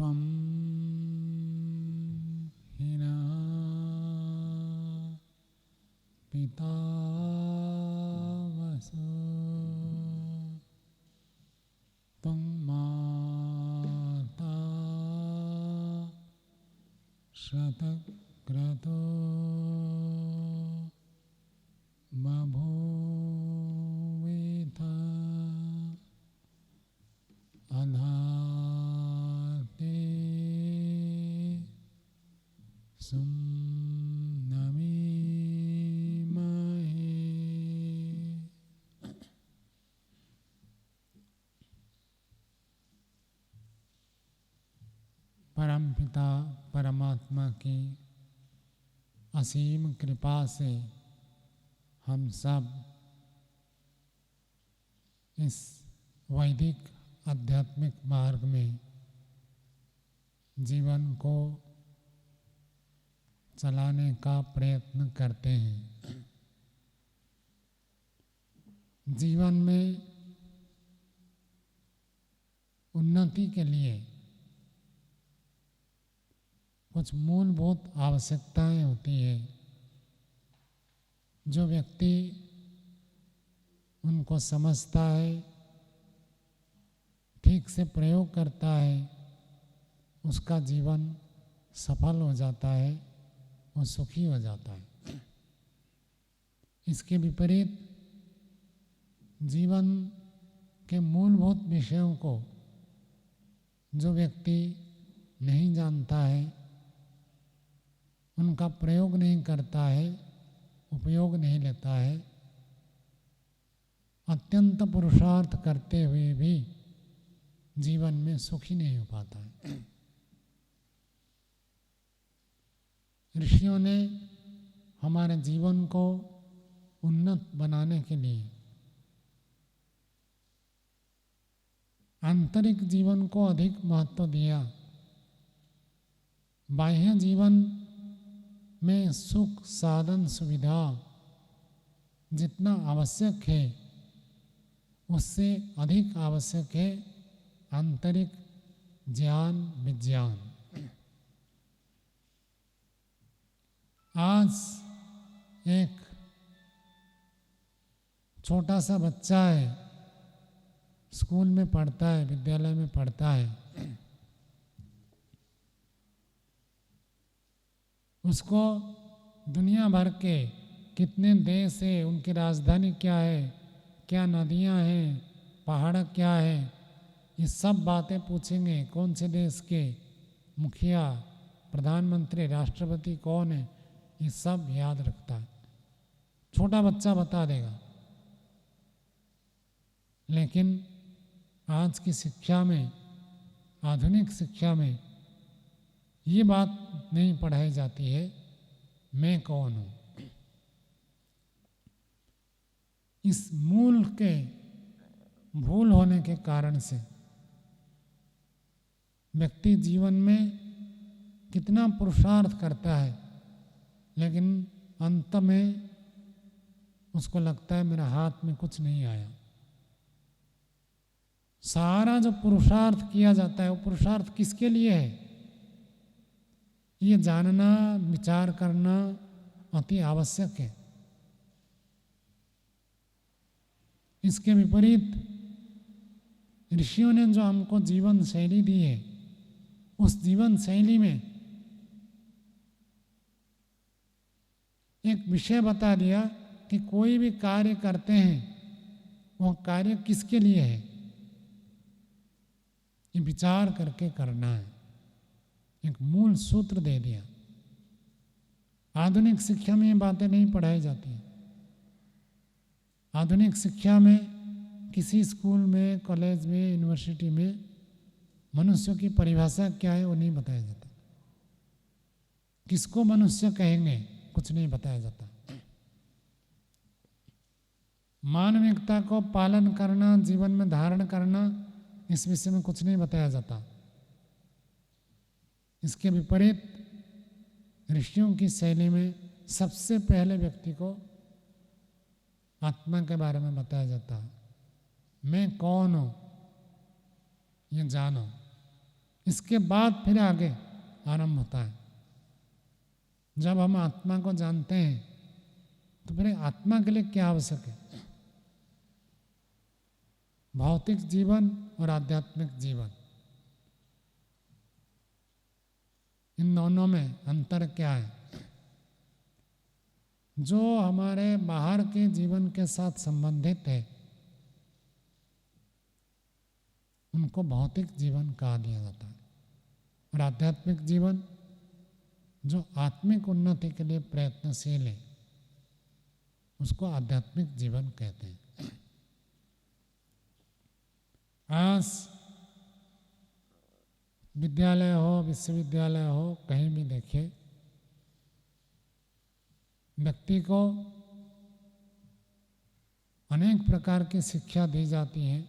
त्वं हिना पिता वसु त्वं माता शतक्रतो बभूविथ अधाते सुम्नमीमहे। परमपिता परमात्मा की असीम कृपा से हम सब इस वैदिक आध्यात्मिक मार्ग में जीवन को चलाने का प्रयत्न करते हैं। जीवन में उन्नति के लिए कुछ मूलभूत आवश्यकताएं होती है। जो व्यक्ति उनको समझता है, ठीक से प्रयोग करता है, उसका जीवन सफल हो जाता है, वो सुखी हो जाता है। इसके विपरीत जीवन के मूलभूत विषयों को जो व्यक्ति नहीं जानता है, उनका प्रयोग नहीं करता है, उपयोग नहीं लेता है, अत्यंत पुरुषार्थ करते हुए भी जीवन में सुखी नहीं हो पाता है। ऋषियों ने हमारे जीवन को उन्नत बनाने के लिए आंतरिक जीवन को अधिक महत्व दिया। बाह्य जीवन में सुख साधन सुविधा जितना आवश्यक है, उससे अधिक आवश्यक है आंतरिक ज्ञान विज्ञान। आज एक छोटा सा बच्चा है, स्कूल में पढ़ता है, विद्यालय में पढ़ता है, उसको दुनिया भर के कितने देश है, उनकी राजधानी क्या है, क्या नदियां हैं, पहाड़ क्या है, ये सब बातें पूछेंगे। कौन से देश के मुखिया, प्रधानमंत्री, राष्ट्रपति कौन है, ये सब याद रखता है। छोटा बच्चा बता देगा। लेकिन आज की शिक्षा में, आधुनिक शिक्षा में ये बात नहीं पढ़ाई जाती है, मैं कौन हूँ। इस मूल के भूल होने के कारण से व्यक्ति जीवन में कितना पुरुषार्थ करता है, लेकिन अंत में उसको लगता है मेरा हाथ में कुछ नहीं आया। सारा जो पुरुषार्थ किया जाता है, वो पुरुषार्थ किसके लिए है, ये जानना, विचार करना अति आवश्यक है। इसके विपरीत ऋषियों ने जो हमको जीवन शैली दी है, उस जीवन शैली में एक विषय बता दिया कि कोई भी कार्य करते हैं, वो कार्य किसके लिए है, ये विचार करके करना है। एक मूल सूत्र दे दिया। आधुनिक शिक्षा में ये बातें नहीं पढ़ाई जाती हैं। आधुनिक शिक्षा में किसी स्कूल में, कॉलेज में, यूनिवर्सिटी में मनुष्य की परिभाषा क्या है वो नहीं बताया जाता। किसको मनुष्य कहेंगे कुछ नहीं बताया जाता। मानविकता को पालन करना, जीवन में धारण करना, इस विषय में कुछ नहीं बताया जाता। इसके विपरीत ऋषियों की शैली में सबसे पहले व्यक्ति को आत्मा के बारे में बताया जाता है। मैं कौन हूँ ये जानो। इसके बाद फिर आगे आरंभ होता है। जब हम आत्मा को जानते हैं तो फिर आत्मा के लिए क्या आवश्यक है? भौतिक जीवन और आध्यात्मिक जीवन, इन दोनों में अंतर क्या है? जो हमारे बाहर के जीवन के साथ संबंधित है उनको भौतिक जीवन कहा दिया जाता है, और आध्यात्मिक जीवन जो आत्मिक उन्नति के लिए प्रयत्नशील है उसको आध्यात्मिक जीवन कहते हैं। आज विद्यालय हो, विश्वविद्यालय हो, कहीं भी देखिए व्यक्ति को अनेक प्रकार की शिक्षा दी जाती है।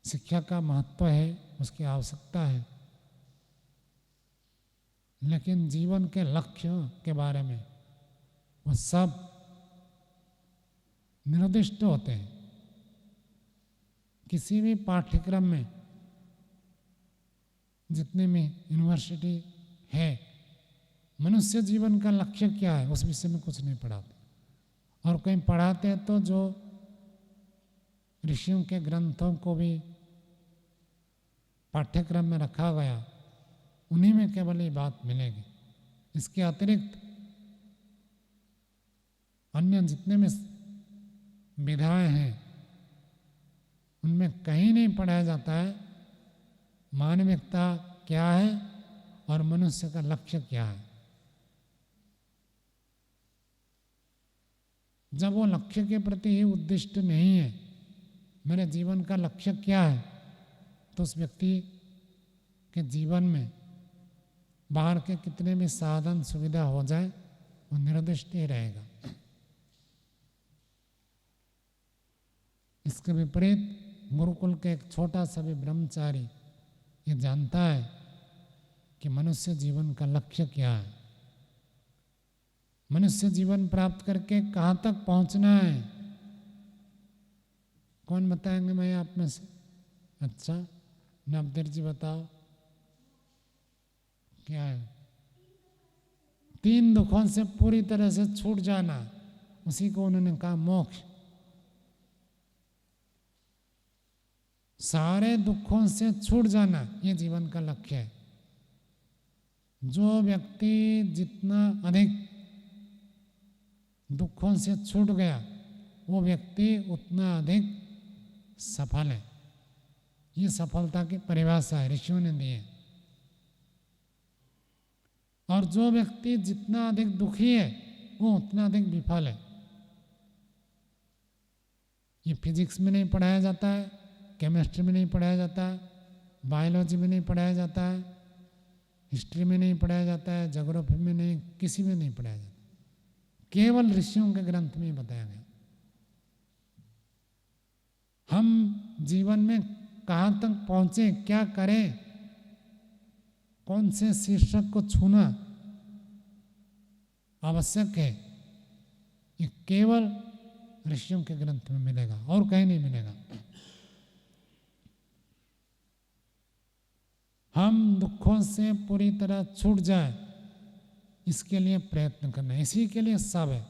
शिक्षा का महत्व है, उसकी आवश्यकता है, लेकिन जीवन के लक्ष्य के बारे में वो सब निर्दिष्ट होते हैं। किसी भी पाठ्यक्रम में, जितने में यूनिवर्सिटी है, मनुष्य जीवन का लक्ष्य क्या है उस विषय में कुछ नहीं पढ़ाते, और कहीं पढ़ाते हैं तो जो ऋषियों के ग्रंथों को भी पाठ्यक्रम में रखा गया उन्हीं में केवल ये बात मिलेगी। इसके अतिरिक्त अन्य जितने में विधाएं हैं उनमें कहीं नहीं पढ़ाया जाता है मानविकता क्या है और मनुष्य का लक्ष्य क्या है। जब वो लक्ष्य के प्रति ही उद्दिष्ट नहीं है, मेरे जीवन का लक्ष्य क्या है, तो उस व्यक्ति के जीवन में बाहर के कितने भी साधन सुविधा हो जाए वो निर्दिष्ट ही रहेगा। इसके विपरीत गुरुकुल के एक छोटा सा भी ब्रह्मचारी ये जानता है कि मनुष्य जीवन का लक्ष्य क्या है, मनुष्य जीवन प्राप्त करके कहाँ तक पहुँचना है। कौन बताएंगे मैं आप में से? अच्छा, नवदीप जी बताओ क्या है? 3 दुखों से पूरी तरह से छूट जाना, उसी को उन्होंने कहा मोक्ष। सारे दुखों से छूट जाना ये जीवन का लक्ष्य है। जो व्यक्ति जितना अधिक दुखों से छूट गया वो व्यक्ति उतना अधिक सफल है। ये सफलता की परिभाषा है, ऋषियों ने दी है। और जो व्यक्ति जितना अधिक दुखी है वो उतना अधिक विफल है। ये फिजिक्स में नहीं पढ़ाया जाता है, केमिस्ट्री में नहीं पढ़ाया जाता है, बायोलॉजी में नहीं पढ़ाया जाता है, हिस्ट्री में नहीं पढ़ाया जाता है, ज्योग्राफी में नहीं, किसी में नहीं पढ़ाया जाता, केवल ऋषियों के ग्रंथ में ही बताया गया। हम जीवन में कहाँ तक पहुँचे, क्या करें, कौन से शीर्षक को छूना आवश्यक है, ये केवल ऋषियों के ग्रंथ में मिलेगा और कहीं नहीं मिलेगा। हम दुखों से पूरी तरह छूट जाए इसके लिए प्रयत्न करना है, इसी के लिए सब है।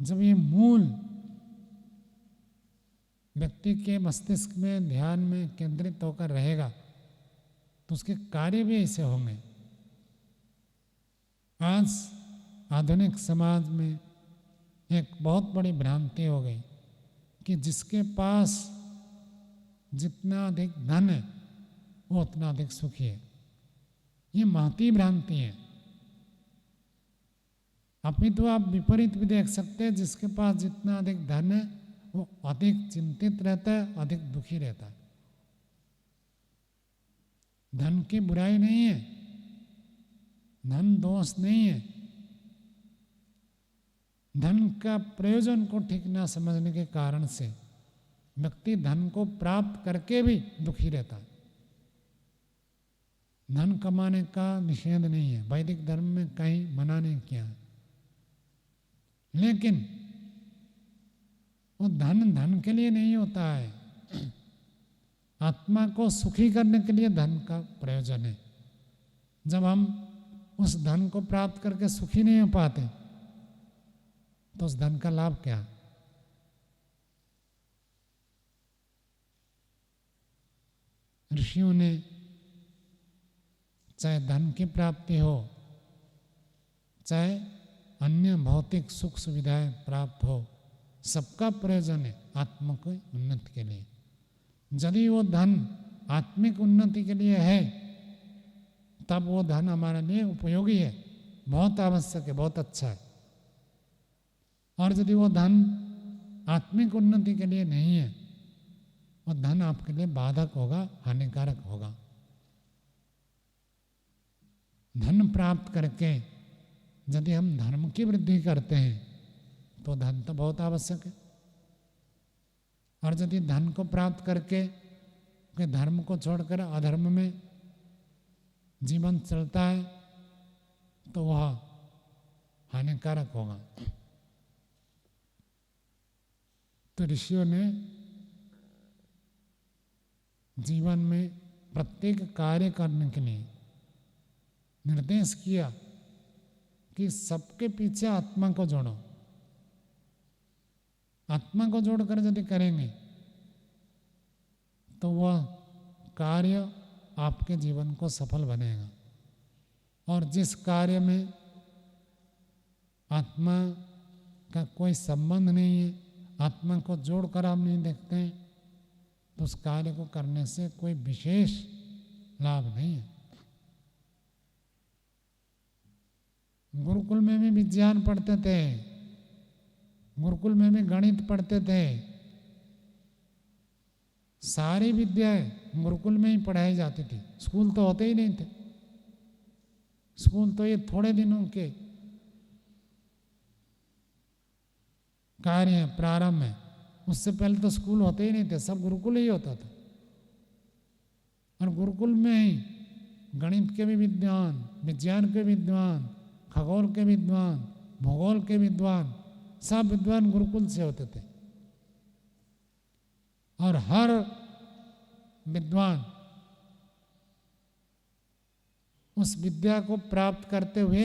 जब ये मूल व्यक्ति के मस्तिष्क में, ध्यान में केंद्रित होकर रहेगा तो उसके कार्य भी ऐसे होंगे। आज आधुनिक समाज में एक बहुत बड़ी भ्रांति हो गई कि जिसके पास जितना अधिक धन है वो उतना अधिक सुखी है। ये महती भ्रांति है। अभी तो आप विपरीत भी देख सकते हैं, जिसके पास जितना अधिक धन है वो अधिक चिंतित रहता है, अधिक दुखी रहता है। धन की बुराई नहीं है, धन दोष नहीं है। धन का प्रयोजन को ठीक ना समझने के कारण से व्यक्ति धन को प्राप्त करके भी दुखी रहता है। धन कमाने का निषेध नहीं है, वैदिक धर्म में कहीं मना नहीं किया है, लेकिन वो धन धन के लिए नहीं होता है। आत्मा को सुखी करने के लिए धन का प्रयोजन है। जब हम उस धन को प्राप्त करके सुखी नहीं हो पाते तो उस धन का लाभ क्या? ऋषियों ने चाहे धन की प्राप्ति हो, चाहे अन्य भौतिक सुख सुविधाएं प्राप्त हो, सबका प्रयोजन है आत्मा की उन्नति के लिए। यदि वो धन आत्मिक उन्नति के लिए है तब वो धन हमारे लिए उपयोगी है, बहुत आवश्यक है, बहुत अच्छा है। और यदि वो धन आत्मिक उन्नति के लिए नहीं है, वो धन आपके लिए बाधक होगा, हानिकारक होगा। धन प्राप्त करके यदि हम धर्म की वृद्धि करते हैं तो धन तो बहुत आवश्यक है। और यदि धन को प्राप्त करके के धर्म को छोड़कर अधर्म में जीवन चलता है तो वह हानिकारक होगा। तो ऋषियों ने जीवन में प्रत्येक कार्य करने के लिए निर्देश किया कि सबके पीछे आत्मा को जोड़ो। आत्मा को जोड़कर यदि करेंगे तो वह कार्य आपके जीवन को सफल बनेगा। और जिस कार्य में आत्मा का कोई संबंध नहीं है, आत्मा को जोड़कर आप नहीं देखते हैं, तो उस कार्य को करने से कोई विशेष लाभ नहीं है। गुरुकुल में भी विज्ञान पढ़ते थे, गुरुकुल में भी गणित पढ़ते थे, सारी विद्याएं गुरुकुल में ही पढ़ाई जाती थी। स्कूल तो होते ही नहीं थे। स्कूल तो ये थोड़े दिनों के कार्य है, प्रारंभ है। उससे पहले तो स्कूल होते ही नहीं थे, सब गुरुकुल ही होता था। और गुरुकुल में ही गणित के भी विद्वान, विज्ञान के विद्वान, खगोल के विद्वान, भूगोल के विद्वान, सब विद्वान गुरुकुल से होते थे। और हर विद्वान उस विद्या को प्राप्त करते हुए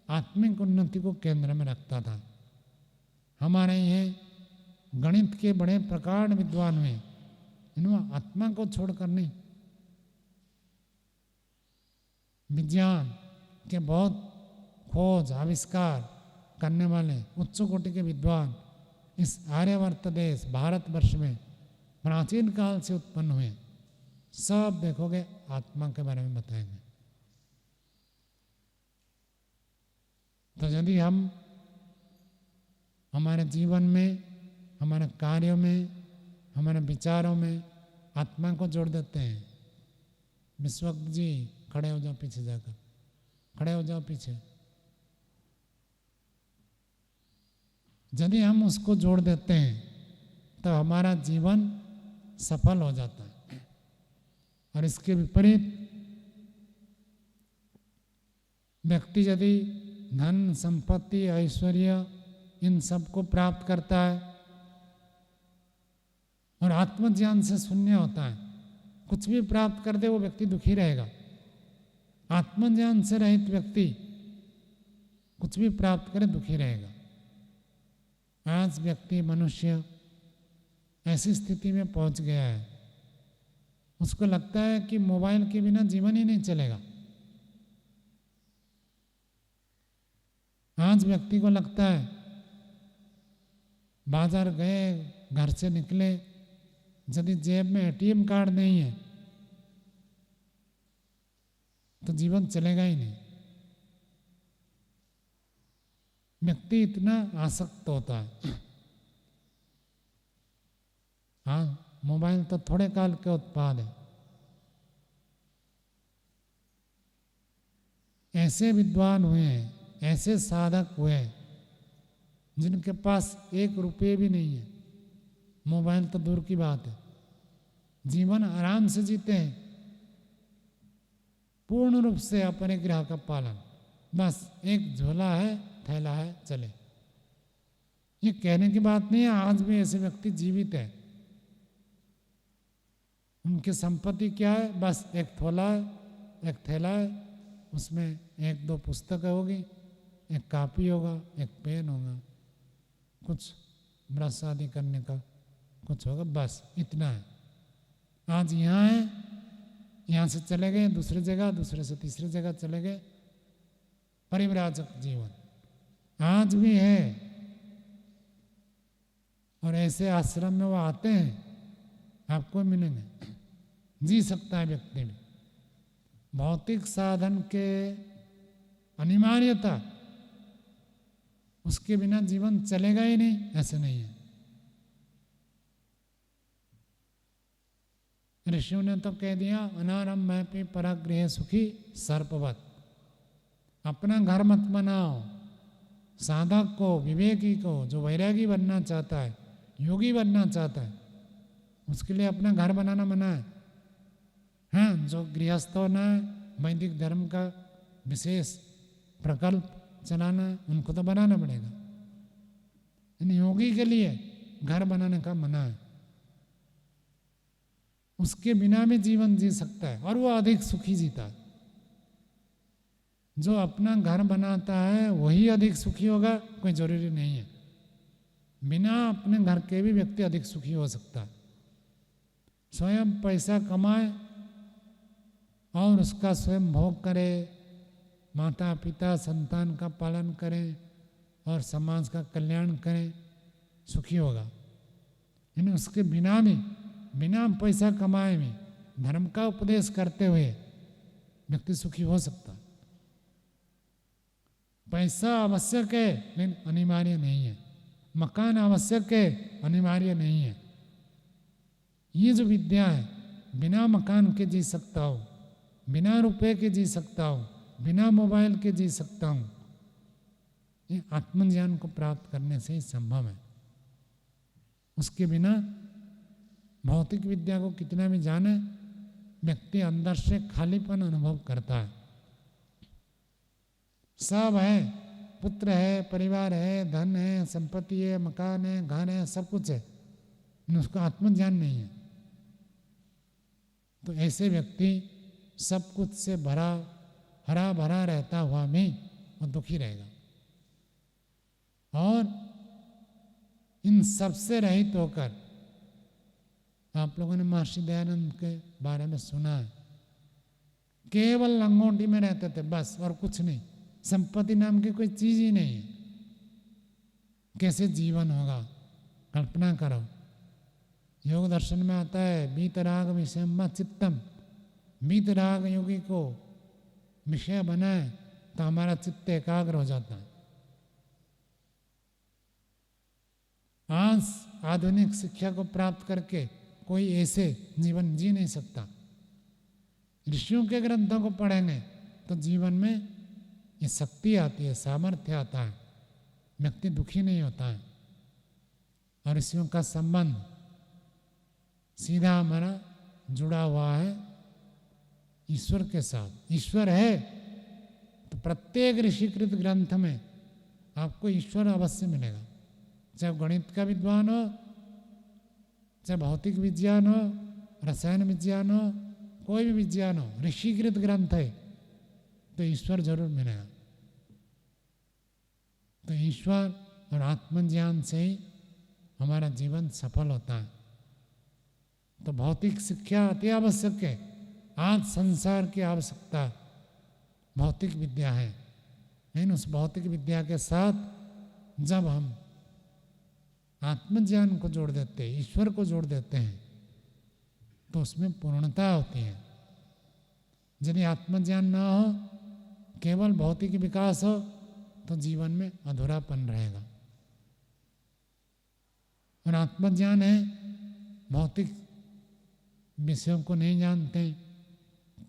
आत्मिक उन्नति को केंद्र में रखता था। हमारे ये गणित के बड़े प्रकांड विद्वान हुए, इन्होंने आत्मा को छोड़कर नहीं। विज्ञान के बहुत खोज आविष्कार करने वाले उच्च कोटि के विद्वान इस आर्यवर्त देश भारतवर्ष में प्राचीन काल से उत्पन्न हुए। सब देखोगे आत्मा के बारे में बताएंगे। तो यदि हम हमारे जीवन में, हमारे कार्यों में, हमारे विचारों में आत्मा को जोड़ देते हैं। विश्वक्त जी खड़े हो जाओ, पीछे जाकर खड़े हो जाओ पीछे। यदि हम उसको जोड़ देते हैं तो हमारा जीवन सफल हो जाता है। और इसके विपरीत व्यक्ति यदि धन, संपत्ति, ऐश्वर्य इन सब को प्राप्त करता है और आत्मज्ञान से शून्य होता है, कुछ भी प्राप्त कर दे वो व्यक्ति दुखी रहेगा। आत्मज्ञान से रहित व्यक्ति कुछ भी प्राप्त करे दुखी रहेगा। आज व्यक्ति, मनुष्य ऐसी स्थिति में पहुंच गया है, उसको लगता है कि मोबाइल के बिना जीवन ही नहीं चलेगा। आज व्यक्ति को लगता है बाजार गए, घर से निकले, यदि जेब में एटीएम कार्ड नहीं है तो जीवन चलेगा ही नहीं। व्यक्ति इतना आसक्त होता है। हाँ, मोबाइल तो थोड़े काल के उत्पाद है। ऐसे विद्वान हुए हैं, ऐसे साधक हुए हैं जिनके पास 1 रुपये भी नहीं है, मोबाइल तो दूर की बात है, जीवन आराम से जीते हैं, पूर्ण रूप से अपरिग्रह का पालन। बस एक झोला है, थैला है, चले। ये कहने की बात नहीं है, आज भी ऐसे व्यक्ति जीवित है। उनकी संपत्ति क्या है? बस एक थोला है, एक थैला है, उसमें एक दो पुस्तक होगी, एक कापी होगा, एक पेन होगा, कुछ ब्रश आदि करने का कुछ होगा, बस इतना है। आज यहाँ है, यहाँ से चले गए दूसरी जगह, दूसरे से तीसरी जगह चले गए, परिव्राजक जीवन आज भी है। और ऐसे आश्रम में वो आते हैं, आपको मिलेंगे, जी सकता है व्यक्ति भी। भौतिक साधन के अनिवार्यता, उसके बिना जीवन चलेगा ही नहीं, ऐसे नहीं है। ऋषियों ने तो कह दिया, अनारम्भयपि परगृहे सुखी सर्पवत। अपना घर मत बनाओ। साधक को, विवेकी को, जो वैरागी बनना चाहता है, योगी बनना चाहता है, उसके लिए अपना घर बनाना मना है। हाँ, जो गृहस्थ होना है, वैदिक धर्म का विशेष प्रकल्प चलाना है, उनको तो बनाना पड़ेगा। इन योगी के लिए घर बनाने का मना है। उसके बिना भी जीवन जी सकता है और वो अधिक सुखी जीता है। जो अपना घर बनाता है वही अधिक सुखी होगा, कोई जरूरी नहीं है। बिना अपने घर के भी व्यक्ति अधिक सुखी हो सकता है। स्वयं पैसा कमाए और उसका स्वयं भोग करे, माता पिता संतान का पालन करें और समाज का कल्याण करें, सुखी होगा। यानी उसके बिना भी, बिना पैसा कमाए भी धर्म का उपदेश करते हुए व्यक्ति सुखी हो सकता है। पैसा आवश्यक है लेकिन अनिवार्य नहीं है। मकान आवश्यक है, अनिवार्य नहीं है। ये जो विद्या है, बिना मकान के जी सकता हूँ, बिना रुपए के जी सकता हूँ, बिना मोबाइल के जी सकता हूँ, ये आत्मज्ञान को प्राप्त करने से ही संभव है। उसके बिना भौतिक विद्या को कितना भी जाने, व्यक्ति अंदर से खालीपन अनुभव करता है। सब है, पुत्र है, परिवार है, धन है, संपत्ति है, मकान है, घर है, सब कुछ है, लेकिन उसको आत्मज्ञान नहीं है। तो ऐसे व्यक्ति सब कुछ से भरा, हरा भरा रहता हुआ भी वो दुखी रहेगा। और इन सबसे रहित होकर, आप लोगों ने महर्षि दयानंद के बारे में सुना है, केवल लंगोटी में रहते थे बस, और कुछ नहीं। संपत्ति नाम की कोई चीज ही नहीं है। कैसे जीवन होगा, कल्पना करो। योग दर्शन में आता है, बीतराग विषयम चित्तम। बीतराग योगी को विषय बनाए तो हमारा चित्त एकाग्र हो जाता है। आज आधुनिक शिक्षा को प्राप्त करके कोई ऐसे जीवन जी नहीं सकता। ऋषियों के ग्रंथों को पढ़ेंगे तो जीवन में ये शक्ति आती है, सामर्थ्य आता है, व्यक्ति दुखी नहीं होता है। और ऋषियों का संबंध सीधा हमारा जुड़ा हुआ है ईश्वर के साथ। ईश्वर है तो प्रत्येक ऋषिकृत ग्रंथ में आपको ईश्वर अवश्य मिलेगा। चाहे गणित का विद्वान हो, चाहे भौतिक विज्ञान हो, रसायन विज्ञान हो, कोई भी विज्ञान हो, ऋषिकृत ग्रंथ है तो ईश्वर जरूर मिलेगा। तो ईश्वर और आत्मज्ञान से ही हमारा जीवन सफल होता है। तो भौतिक शिक्षा अति आवश्यक है। आज संसार की आवश्यकता भौतिक विद्या है, लेकिन उस भौतिक विद्या के साथ जब हम आत्मज्ञान को जोड़ देते हैं, ईश्वर को जोड़ देते हैं, तो उसमें पूर्णता होती है। यदि आत्मज्ञान ना हो, केवल भौतिक विकास हो, तो जीवन में अधूरापन रहेगा। और आत्मज्ञान है, भौतिक विषयों को नहीं जानते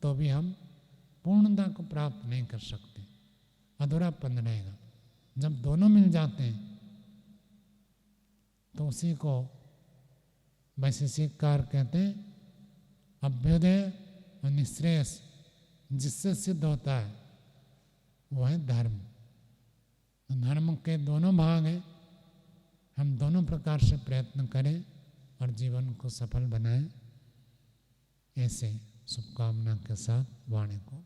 तो भी हम पूर्णता को प्राप्त नहीं कर सकते, अधूरापन रहेगा। जब दोनों मिल जाते हैं तो उसी को वैशेषिककार कहते हैं अभ्युदय और निःश्रेयस जिससे सिद्ध होता है वो है धर्म। धर्म के दोनों भाग हैं। हम दोनों प्रकार से प्रयत्न करें और जीवन को सफल बनाएं। ऐसे शुभकामना के साथ वाणी को